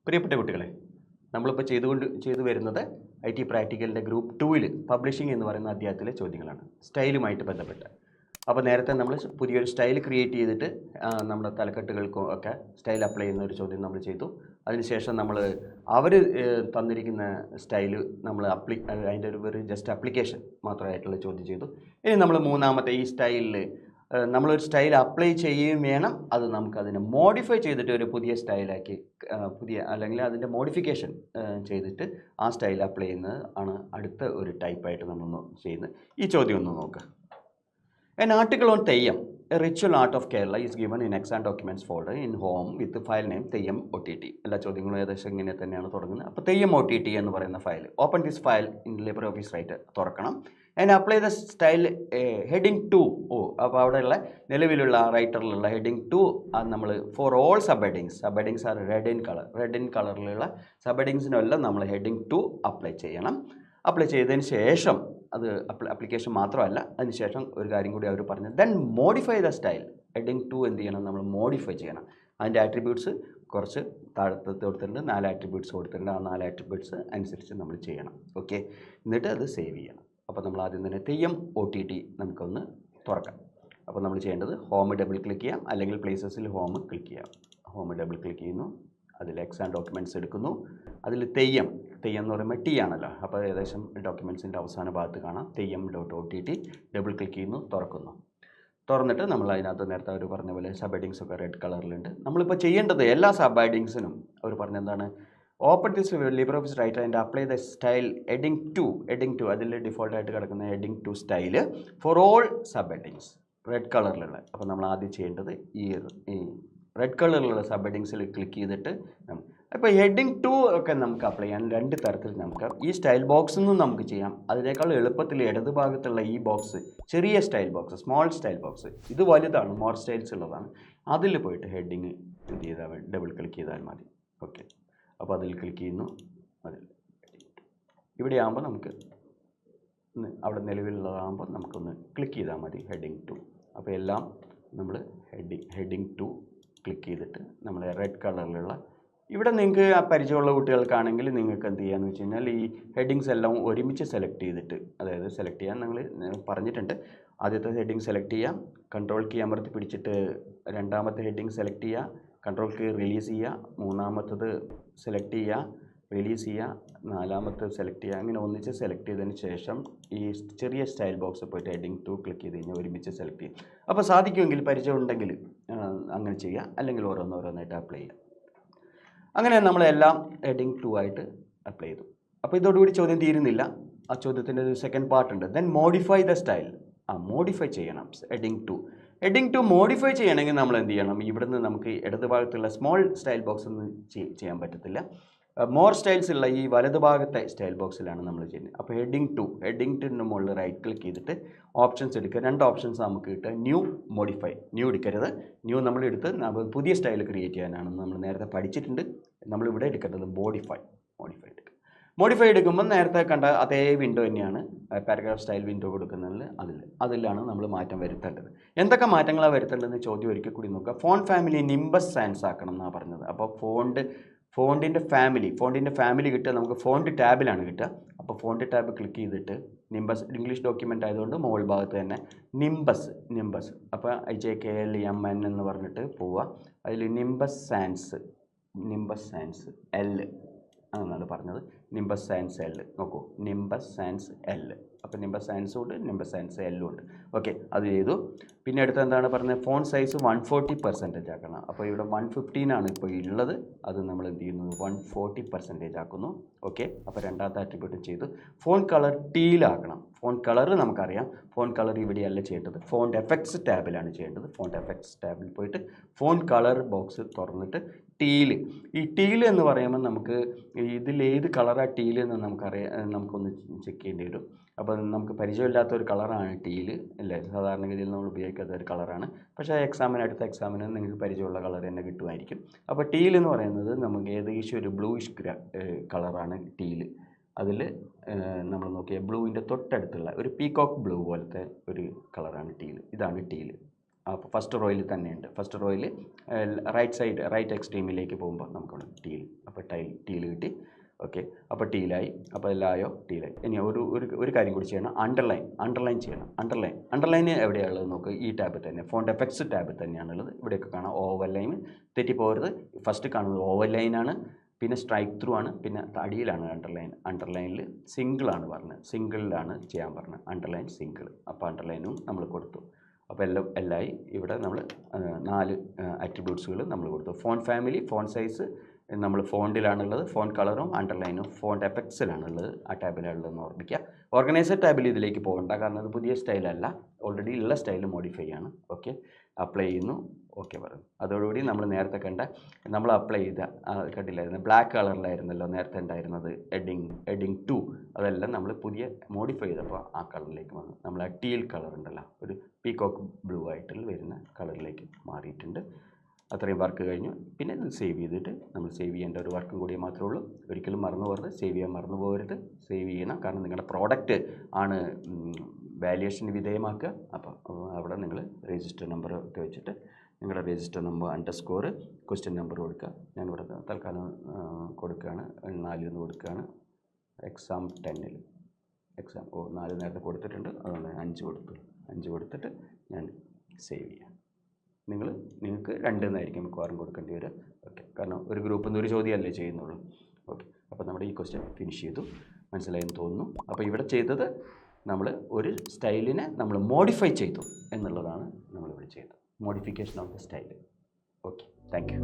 പ്രിയപ്പെട്ട കുട്ടികളെ, നമ്മളിപ്പോൾ ചെയ്തു വരുന്നത് IT പ്രാക്ടിക്കലിൻ്റെ ഗ്രൂപ്പ് 2-ൽ പബ്ലിഷിംഗ് എന്ന് പറയുന്ന അധ്യായത്തിലെ ചോദ്യങ്ങളാണ്, സ്റ്റൈലുമായിട്ട് ബന്ധപ്പെട്ട്. അപ്പോൾ നേരത്തെ നമ്മൾ പുതിയൊരു സ്റ്റൈൽ ക്രിയേറ്റ് ചെയ്തിട്ട് നമ്മുടെ തലക്കെട്ടുകൾക്കും ഒക്കെ സ്റ്റൈൽ അപ്ലൈ ചെയ്യുന്ന ഒരു ചോദ്യം നമ്മൾ ചെയ്തു. അതിനുശേഷം നമ്മൾ അവർ തന്നിരിക്കുന്ന സ്റ്റൈല് നമ്മൾ അതിൻ്റെ ഒരു ജസ്റ്റ് അപ്ലിക്കേഷൻ മാത്രമായിട്ടുള്ള ചോദ്യം ചെയ്തു. ഇനി നമ്മൾ മൂന്നാമത്തെ ഈ സ്റ്റൈലിൽ നമ്മളൊരു സ്റ്റൈൽ അപ്ലൈ ചെയ്യുകയും വേണം, അത് നമുക്കതിനെ മോഡിഫൈ ചെയ്തിട്ട് ഒരു പുതിയ സ്റ്റൈലാക്കി അല്ലെങ്കിൽ അതിൻ്റെ മോഡിഫിക്കേഷൻ ചെയ്തിട്ട് ആ സ്റ്റൈൽ അപ്ലൈ ചെയ്യുന്നത് ആണ് അടുത്ത ഒരു ടൈപ്പായിട്ട് നമ്മൾ ചെയ്യുന്നത്. ഈ ചോദ്യം ഒന്ന് നോക്കുക. An article on Theyyam, a ritual art of Kerala, is given in exam documents folder in home with the file name Theyyam OTT. എല്ലാ ചോദ്യങ്ങളും ഏകദേശം ഇങ്ങനെ തന്നെയാണ് തുടങ്ങുന്നത്. അപ്പോൾ Theyyam OTT എന്ന് പറയുന്ന file, open this file in LibreOffice Writer തുറക്കണം. And apply the style heading 2. അപ്പോൾ അവിടെയുള്ള നിലവിലുള്ള റൈറ്ററിലുള്ള ഹെഡിങ് 2 നമ്മൾ for all sub are red in കളറിലുള്ള സബ് ഹെഡിങ്സിനെല്ലാം നമ്മൾ ഹെഡിങ് 2 അപ്ലൈ ചെയ്യണം. അപ്ലൈ ചെയ്തതിന് ശേഷം അത് അപ്ലിക്കേഷൻ മാത്രമല്ല, അതിന് ശേഷം ഒരു കാര്യം കൂടി അവർ പറഞ്ഞു, then modify the style. Heading 2 എന്ത് ചെയ്യണം, നമ്മൾ മോഡിഫൈ ചെയ്യണം. അതിൻ്റെ ആട്രിബ്യൂട്ട്സ് കുറച്ച് താഴത്ത് കൊടുത്തിട്ടുണ്ട്, 4 ആട്രിബ്യൂട്ട്സ് കൊടുത്തിട്ടുണ്ട്. ആ 4 ആട്രിബ്യൂട്ട്സ് അനുസരിച്ച് നമ്മൾ ചെയ്യണം. ഓക്കെ, എന്നിട്ട് അത് സേവ് ചെയ്യണം. അപ്പോൾ നമ്മൾ ആദ്യം തന്നെ Theyyam OTT നമുക്കൊന്ന് തുറക്കാം. അപ്പോൾ നമ്മൾ ചെയ്യേണ്ടത് ഹോം ഡബിൾ ക്ലിക്ക് ചെയ്യാം, അല്ലെങ്കിൽ പ്ലേസസിൽ ഹോം ക്ലിക്ക് ചെയ്യാം. ഹോം ഡബിൾ ക്ലിക്ക് ചെയ്യുന്നു, അതിൽ എക്സാം ഡോക്യുമെൻറ്റ്സ് എടുക്കുന്നു. അതിൽ Theyyam എന്ന് പറയുമ്പോൾ T ആണല്ലോ, അപ്പോൾ ഏകദേശം ഡോക്യുമെൻറ്റ്സിൻ്റെ അവസാന ഭാഗത്ത് കാണാം Theyyam.OTT. ഡബിൾ ക്ലിക്ക് ചെയ്യുന്നു, തുറന്നിട്ട് നമ്മൾ അതിനകത്ത് നേരത്തെ അവർ പറഞ്ഞ പോലെ സബ് ഹെഡിങ്സ് ഒക്കെ റെഡ് കളറിലുണ്ട്. നമ്മളിപ്പോൾ ചെയ്യേണ്ടത് എല്ലാ സബ് ഹെഡിങ്സിനും അവർ പറഞ്ഞ എന്താണ്, open this LibreOffice Writer and apply the style heading 2 അതിൽ ഡിഫോൾട്ടായിട്ട് കിടക്കുന്ന heading 2 style four all sub headings red കളറിലുള്ള. അപ്പോൾ നമ്മൾ ആദ്യം ചെയ്യേണ്ടത് ഈ റെഡ് കളറിലുള്ള സബ് ഹെഡിങ്സിൽ ക്ലിക്ക് ചെയ്തിട്ട് ഇപ്പോൾ ഹെഡിങ് 2 ഒക്കെ നമുക്ക് അപ്ലൈ ചെയ്യാൻ 2 തരത്തിൽ നമുക്ക് ഈ സ്റ്റൈൽ ബോക്സിൽ നിന്നും നമുക്ക് ചെയ്യാം. അതിനേക്കാൾ എളുപ്പത്തിൽ ഇടത് ഭാഗത്തുള്ള ഈ ബോക്സ്, ചെറിയ style box, small style box, ഇത് വലുതാണ്, മോർ സ്റ്റൈൽസ് ഉള്ളതാണ്. അതിൽ പോയിട്ട് ഹെഡിങ് എന്ത് ചെയ്താൽ ഡബിൾ ക്ലിക്ക് ചെയ്താൽ മതി. ഓക്കെ, അപ്പോൾ അതിൽ ക്ലിക്ക് ചെയ്യുന്നു. അതിൽ ഇവിടെ ആകുമ്പോൾ നമുക്ക് അവിടെ നിലവിലുള്ളതാകുമ്പോൾ നമുക്കൊന്ന് ക്ലിക്ക് ചെയ്താൽ മതി ഹെഡിങ് 2. അപ്പോൾ എല്ലാം നമ്മൾ ഹെഡിങ് 2 ക്ലിക്ക് ചെയ്തിട്ട് നമ്മൾ റെഡ് കളറിലുള്ള ഇവിടെ നിങ്ങൾക്ക് പരിചയമുള്ള കുട്ടികൾക്കാണെങ്കിൽ നിങ്ങൾക്ക് എന്ത് ചെയ്യാന്ന് വെച്ച് കഴിഞ്ഞാൽ ഈ ഹെഡിങ്സ് എല്ലാം ഒരുമിച്ച് സെലക്ട് ചെയ്തിട്ട്, അതായത് സെലക്ട് ചെയ്യാൻ നിങ്ങൾ പറഞ്ഞിട്ടുണ്ട്. ആദ്യത്തെ ഹെഡിങ് സെലക്ട് ചെയ്യാം, കൺട്രോൾ കീ അമർത്തി പിടിച്ചിട്ട് രണ്ടാമത്തെ ഹെഡിങ് സെലക്ട് ചെയ്യുക, കൺട്രോൾ കീ റിലീസ് ചെയ്യുക, മൂന്നാമത്തത് സെലക്ട് ചെയ്യുക, റിലീസ് ചെയ്യുക, നാലാമത്തത് സെലക്ട് ചെയ്യുക. അങ്ങനെ ഒന്നിച്ച് സെലക്ട് ചെയ്തതിന് ശേഷം ഈ ചെറിയ സ്റ്റൈൽ ബോക്സ് പോയിട്ട് ഹെഡിങ് 2 ക്ലിക്ക് ചെയ്ത് കഴിഞ്ഞാൽ ഒരുമിച്ച് സെലക്ട് ചെയ്യും. അപ്പോൾ സാധിക്കുമെങ്കിൽ പരിചയം ഉണ്ടെങ്കിൽ അങ്ങനെ ചെയ്യുക, അല്ലെങ്കിൽ ഓരോന്നായിട്ട് അപ്ലൈ ചെയ്യുക. അങ്ങനെ നമ്മളെല്ലാം ഹെഡിങ് 2 ആയിട്ട് അപ്ലൈ ചെയ്തു. അപ്പോൾ ഇതോടുകൂടി ചോദ്യം തീരുന്നില്ല. ആ ചോദ്യത്തിൻ്റെ ഒരു സെക്കൻഡ് പാർട്ട് ഉണ്ട്. Then modify the style. Modify ചെയ്യണം ഹെഡിങ് 2 മോഡിഫൈ ചെയ്യണമെങ്കിൽ നമ്മൾ എന്ത് ചെയ്യണം, ഇവിടുന്ന് നമുക്ക് ഇടത് ഭാഗത്തുള്ള സ്മോൾ സ്റ്റൈൽ ബോക്സ് ഒന്നും ചെയ്യാൻ പറ്റത്തില്ല. മോർ സ്റ്റൈൽസ് ഉള്ള ഈ വലതുഭാഗത്തെ സ്റ്റൈൽ ബോക്സിലാണ് നമ്മൾ ചെയ്യുന്നത്. അപ്പോൾ ഹെഡിങ് 2 മുകളിൽ റൈറ്റ് ക്ലിക്ക് ചെയ്തിട്ട് ഓപ്ഷൻസ് എടുക്കുക. 2 ഓപ്ഷൻസ് നമുക്ക് കിട്ടുക. New, modify. ന്യൂ എടുക്കരുത്, ന്യൂ നമ്മൾ എടുത്ത് പുതിയ സ്റ്റൈൽ ക്രിയേറ്റ് ചെയ്യാനാണ് നമ്മൾ നേരത്തെ പഠിച്ചിട്ടുണ്ട്. നമ്മളിവിടെ എടുക്കേണ്ടത് മോഡിഫൈ എടുക്കുക. മോഡിഫൈ എടുക്കുമ്പോൾ നേരത്തെ കണ്ട അതേ വിൻഡോ തന്നെയാണ്, പാരഗ്രാഫ് സ്റ്റൈൽ വിൻഡോ കൊടുക്കുന്നതിൽ അതിലാണ് നമ്മൾ മാറ്റം വരുത്തേണ്ടത്. എന്തൊക്കെ മാറ്റങ്ങളാണ് വരുത്തേണ്ടതെന്ന് ചോദ്യം ഒരിക്കൽ കൂടി നോക്കുക. ഫോണ്ട് ഫാമിലി നിംബസ് സാൻസ് ആക്കണം എന്നാണ് പറഞ്ഞത്. അപ്പോൾ ഫോണ്ടിൻ്റെ ഫാമിലി കിട്ടുക നമുക്ക് ഫോണ്ട് ടാബിലാണ് കിട്ടുക. അപ്പോൾ ഫോണ്ട് ടാബ് ക്ലിക്ക് ചെയ്തിട്ട് നിംബസ്, ഇംഗ്ലീഷ് ഡോക്യുമെൻ്റ് ആയതുകൊണ്ട് മുകൾ ഭാഗത്ത് തന്നെ നിംബസ് അപ്പോൾ IJKLEMN എന്ന് പറഞ്ഞിട്ട് പോവുക. അതിൽ നിംബസ് സാൻസ് L എന്നാണ് പറഞ്ഞത്. നിംബസ് സാൻസ് L നോക്കൂ, നിംബസ് സാൻസ് L. അപ്പോൾ നിംബസ് സാൻസും ഉണ്ട്, നിംബസ് സാൻസ് L ഉണ്ട്. ഓക്കെ, അത് ചെയ്തു. പിന്നെ അടുത്ത് എന്താണ് പറഞ്ഞത്, ഫോണ്ട് സൈസ് 140% ആക്കണം. അപ്പോൾ ഇവിടെ 115 ആണ് ഇപ്പോൾ ഉള്ളത്, അത് നമ്മൾ എന്ത് ചെയ്യുന്നു 140% ആക്കുന്നു. ഓക്കെ, അപ്പോൾ രണ്ടാമത്തെ ആട്രിബ്യൂട്ട് ചെയ്തു. ഫോണ്ട് കളർ ടീലാക്കണം. ഫോണ്ട് കളർ നമുക്കറിയാം, ഫോണ്ട് കളർ ഇവിടെയല്ല ചെയ്യേണ്ടത്, ഫോണ്ട് എഫക്ട്സ് ടാബിലാണ് ചെയ്യേണ്ടത്. ഫോണ്ട് എഫക്ട്സ് ടാബിൽ പോയിട്ട് ഫോണ്ട് കളർ ബോക്സ് തുറന്നിട്ട് ഈ ടീൽ എന്ന് പറയുമ്പോൾ നമുക്ക് ഇതിലേത് കളറാണ് ടീൽ എന്ന് നമുക്കൊന്ന് ചെക്ക് ചെയ്യേണ്ടി വരും. അപ്പോൾ നമുക്ക് പരിചയമില്ലാത്ത ഒരു കളറാണ് ടീൽ അല്ലേ, സാധാരണഗതിയിൽ നമ്മൾ ഉപയോഗിക്കാത്ത ഒരു കളറാണ്. പക്ഷേ അടുത്ത എക്സാമിന് നിങ്ങൾക്ക് പരിചയമുള്ള കളർ തന്നെ കിട്ടുമായിരിക്കും. അപ്പോൾ ടീൽ എന്ന് പറയുന്നത് നമുക്ക് ഏകദേശം ഒരു ബ്ലൂയിഷ് കളറാണ് ടീൽ. അതിൽ നമ്മൾ നോക്കിയാൽ ബ്ലൂവിൻ്റെ തൊട്ടടുത്തുള്ള ഒരു പീകോക്ക് ബ്ലൂ പോലത്തെ ഒരു കളറാണ് ടീൽ. ഇതാണ് ടീൽ. അപ്പോൾ ഫസ്റ്റ് റോയിൽ തന്നെയുണ്ട്. ഫസ്റ്റ് റോയിൽ റൈറ്റ് എക്സ്ട്രീമിലേക്ക് പോകുമ്പോൾ നമുക്കുണ്ട് ടീൽ. അപ്പോൾ അപ്പോൾ ടീൽ കിട്ടി. ഓക്കെ, അപ്പോൾ ടീലായി. അപ്പോൾ എല്ലാം ആയോ? ടീലായി. ഇനി ഒരു കാര്യം കൂടി ചെയ്യണം. അണ്ടർലൈൻ ചെയ്യണം. അണ്ടർലൈൻ എവിടെയുള്ളത് നോക്കുക. ഈ ടാബിൽ തന്നെ, ഫോണ്ട് എഫക്ട്സ് ടാബിൽ തന്നെയാണുള്ളത്. ഇവിടെയൊക്കെ കാണാം ഓവൽ ലൈൻ. തെറ്റിപ്പോകരുത്. ഫസ്റ്റ് കാണുന്നത് ഓവൽ ലൈനാണ്, പിന്നെ സ്ട്രൈക്ക് ത്രൂ ആണ്, പിന്നെ അടിയിലാണ് അണ്ടർലൈനിൽ സിംഗിളാണ് പറഞ്ഞത്, സിംഗിളിലാണ് ചെയ്യാൻ പറഞ്ഞത്, അണ്ടർലൈൻ സിംഗിൾ. അപ്പോൾ അണ്ടർലൈനും നമ്മൾ കൊടുത്തു. അപ്പോൾ എല്ലായി. ഇവിടെ നമ്മൾ 4 ആട്രിബ്യൂട്ട്സുകൾ നമ്മൾ കൊടുത്തു. ഫോണ്ട് ഫാമിലി, ഫോണ്ട് സൈസ് നമ്മൾ ഫോണ്ടിലാണുള്ളത്, ഫോണ്ട് കളറും അണ്ടർലൈനും ഫോണ്ട് എഫക്ട്സിലാണുള്ളത്, ആ ടാബിലാണുള്ളതെന്ന് ഓർമ്മിക്കുക. ഓർഗനൈസർ ടാബിൽ ഇതിലേക്ക് പോകണ്ട, കാരണം അത് പുതിയ സ്റ്റൈലല്ല, ഓൾറെഡി ഉള്ള സ്റ്റൈൽ മോഡിഫൈ ആണ്. ഓക്കെ, അപ്ലൈ ചെയ്യുന്നു. ഓക്കെ പറഞ്ഞു. അതോടുകൂടി നമ്മൾ നേരത്തെ നമ്മൾ അപ്ലൈ ചെയ്ത കണ്ടില്ലായിരുന്നു, ബ്ലാക്ക് കളറിലായിരുന്നല്ലോ നേരത്തെ ഉണ്ടായിരുന്നത് എഡിങ് 2, അതെല്ലാം നമ്മൾ പുതിയ മോഡിഫൈ ചെയ്തപ്പോൾ ആ കളറിലേക്ക് വന്നു. നമ്മൾ ആ ടീൽ കളർ ഉണ്ടല്ലോ, ഒരു പീകോക്ക് ബ്ലൂ ആയിട്ടുള്ള വരുന്ന കളറിലേക്ക് മാറിയിട്ടുണ്ട്. അത്രയും വർക്ക് കഴിഞ്ഞു. പിന്നെ ഇത് സേവ് ചെയ്തിട്ട് നമ്മൾ സേവ് ചെയ്യേണ്ട ഒരു വർക്കും കൂടി മാത്രമേ ഉള്ളൂ. ഒരിക്കലും മറന്നു പോകരുത്, സേവ് ചെയ്യാൻ മറന്നു പോകരുത്. സേവ് ചെയ്യണം, കാരണം നിങ്ങളുടെ പ്രോഡക്റ്റ് ആണ് വാല്യുവേഷന് വിധേയമാക്കുക. അപ്പോൾ അവിടെ നിങ്ങൾ രജിസ്റ്റർ നമ്പർ ഒക്കെ വെച്ചിട്ട് നിങ്ങളുടെ രജിസ്റ്റർ നമ്പർ _ ക്വസ്റ്റ്യൻ നമ്പർ കൊടുക്കുക. ഞാനിവിടെ തൽക്കാലം കൊടുക്കുകയാണ്, 4 എന്ന് കൊടുക്കുകയാണ്. എക്സാം 10 4 നേരത്തെ കൊടുത്തിട്ടുണ്ട്, അതുകൊണ്ട് 5 കൊടുത്തിട്ട് ഞാൻ സേവ് ചെയ്യാം. നിങ്ങൾക്ക് 2 എന്നായിരിക്കും മിക്കവാറും കൊടുക്കേണ്ടി വരിക. ഓക്കെ, കാരണം ഒരു ഗ്രൂപ്പിൽ നിന്ന് ഒരു ചോദ്യമല്ലേ ചെയ്യുന്നുള്ളൂ. ഓക്കെ, അപ്പോൾ നമ്മുടെ ഈ ക്വസ്റ്റ്യൻ ഫിനിഷ് ചെയ്തു, മനസ്സിലായെന്ന് തോന്നുന്നു. അപ്പോൾ ഇവിടെ ചെയ്തത് നമ്മൾ ഒരു സ്റ്റൈലിനെ നമ്മൾ മോഡിഫൈ ചെയ്തു എന്നുള്ളതാണ് നമ്മളിവിടെ ചെയ്തത്, modification of the style. Okay, thank you.